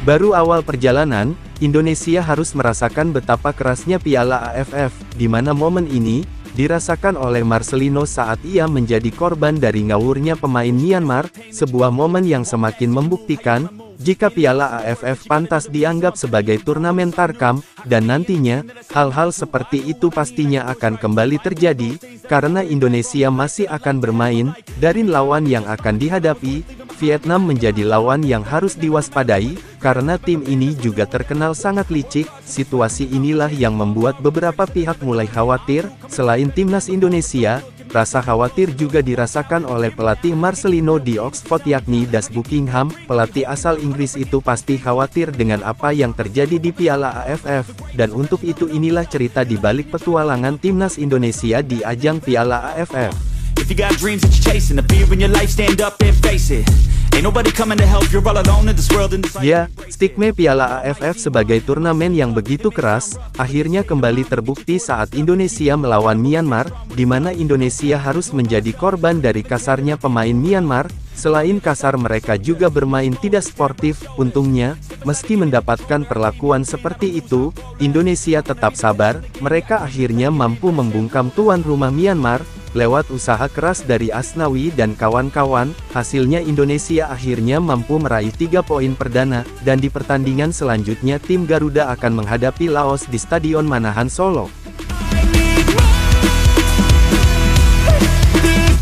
Baru awal perjalanan, Indonesia harus merasakan betapa kerasnya Piala AFF, di mana momen ini dirasakan oleh Marcelino saat ia menjadi korban dari ngawurnya pemain Myanmar, sebuah momen yang semakin membuktikan jika Piala AFF pantas dianggap sebagai turnamen tarkam, dan nantinya, hal-hal seperti itu pastinya akan kembali terjadi, karena Indonesia masih akan bermain, dari lawan yang akan dihadapi. Vietnam menjadi lawan yang harus diwaspadai, karena tim ini juga terkenal sangat licik. Situasi inilah yang membuat beberapa pihak mulai khawatir. Selain timnas Indonesia, rasa khawatir juga dirasakan oleh pelatih Marcelino di Oxford yakni Das Buckingham. Pelatih asal Inggris itu pasti khawatir dengan apa yang terjadi di Piala AFF, dan untuk itu inilah cerita di balik petualangan timnas Indonesia di ajang Piala AFF. If you got dreams that you're chasing, the fear in your life, stand up and face it. Ain't nobody coming to help, you're all alone in this world. Ya, stigma Piala AFF sebagai turnamen yang begitu keras, akhirnya kembali terbukti saat Indonesia melawan Myanmar, di mana Indonesia harus menjadi korban dari kasarnya pemain Myanmar. Selain kasar, mereka juga bermain tidak sportif. Untungnya, meski mendapatkan perlakuan seperti itu, Indonesia tetap sabar. Mereka akhirnya mampu membungkam tuan rumah Myanmar, lewat usaha keras dari Asnawi dan kawan-kawan. Hasilnya Indonesia akhirnya mampu meraih 3 poin perdana, dan di pertandingan selanjutnya tim Garuda akan menghadapi Laos di Stadion Manahan Solo.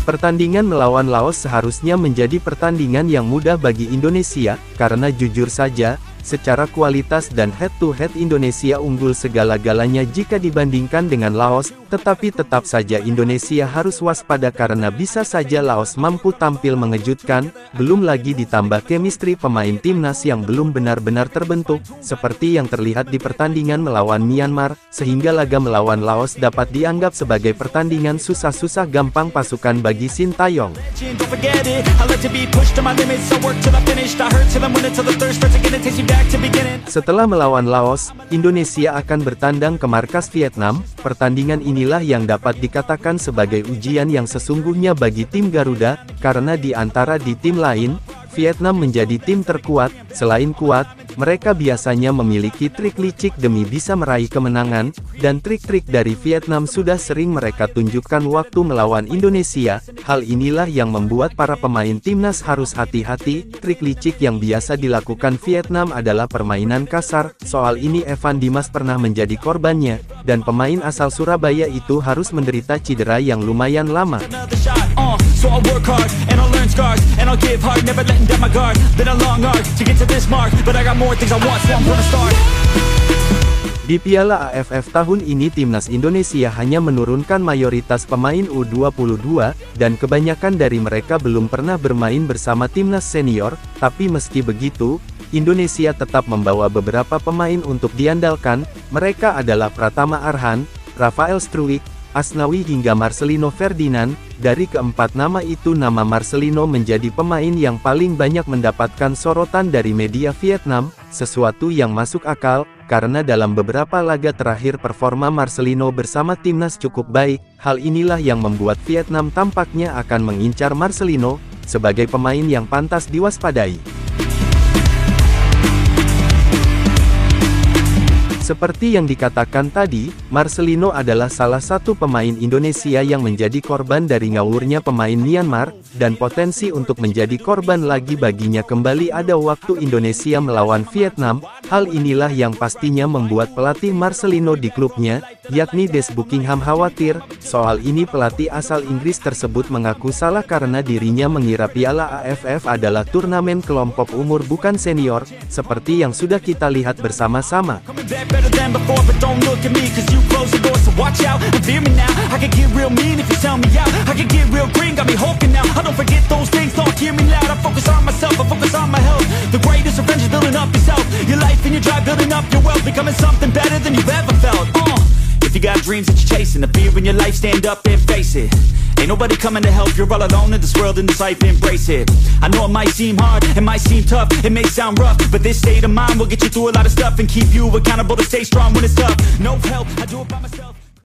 Pertandingan melawan Laos seharusnya menjadi pertandingan yang mudah bagi Indonesia, karena jujur saja, secara kualitas dan head-to-head Indonesia unggul segala-galanya jika dibandingkan dengan Laos, tetapi tetap saja Indonesia harus waspada karena bisa saja Laos mampu tampil mengejutkan, belum lagi ditambah chemistry pemain timnas yang belum benar-benar terbentuk, seperti yang terlihat di pertandingan melawan Myanmar, sehingga laga melawan Laos dapat dianggap sebagai pertandingan susah-susah gampang pasukan bagi Sintayong. Setelah melawan Laos, Indonesia akan bertandang ke markas Vietnam. Pertandingan inilah yang dapat dikatakan sebagai ujian yang sesungguhnya bagi tim Garuda, karena di antara di tim lain, Vietnam menjadi tim terkuat. Selain kuat, mereka biasanya memiliki trik licik demi bisa meraih kemenangan, dan trik-trik dari Vietnam sudah sering mereka tunjukkan waktu melawan Indonesia. Hal inilah yang membuat para pemain timnas harus hati-hati. Trik licik yang biasa dilakukan Vietnam adalah permainan kasar. Soal ini Evan Dimas pernah menjadi korbannya, dan pemain asal Surabaya itu harus menderita cedera yang lumayan lama. So I'll work hard, and I'll learn scars, and I'll give hard, never letting down my guard. Been a long arc to get to this mark, but I got more things I want, so I'm gonna start. Di Piala AFF tahun ini timnas Indonesia hanya menurunkan mayoritas pemain U22, dan kebanyakan dari mereka belum pernah bermain bersama timnas senior. Tapi meski begitu, Indonesia tetap membawa beberapa pemain untuk diandalkan. Mereka adalah Pratama Arhan, Rafael Struwijk, Asnawi hingga Marcelino Ferdinand. Dari keempat nama itu, nama Marcelino menjadi pemain yang paling banyak mendapatkan sorotan dari media Vietnam, sesuatu yang masuk akal, karena dalam beberapa laga terakhir performa Marcelino bersama timnas cukup baik. Hal inilah yang membuat Vietnam tampaknya akan mengincar Marcelino sebagai pemain yang pantas diwaspadai. Seperti yang dikatakan tadi, Marcelino adalah salah satu pemain Indonesia yang menjadi korban dari ngawurnya pemain Myanmar, dan potensi untuk menjadi korban lagi baginya kembali ada waktu Indonesia melawan Vietnam. Hal inilah yang pastinya membuat pelatih Marcelino di klubnya, yakni Das Buckingham khawatir. Soal ini pelatih asal Inggris tersebut mengaku salah karena dirinya mengira Piala AFF adalah turnamen kelompok umur bukan senior, seperti yang sudah kita lihat bersama-sama. Better than before, but don't look at me, cause you close the door, so watch out, and fear me now. I can get real mean if you tell me out. I can get real green, got me hulking now. I don't forget those things, don't hear me loud. I focus on myself, I focus on my health. The greatest revenge is building up yourself. Your life and your drive, building up your wealth. Becoming something better than you've ever felt. If you got dreams that you're chasing, the fear in your life, stand up and face it. Ain't nobody coming to help, you're all alone in this world, in this life, embrace it. I know it might seem hard, it might seem tough, it may sound rough, but this state of mind will get you through a lot of stuff and keep you accountable to stay strong when it's tough. No help, I do it by myself.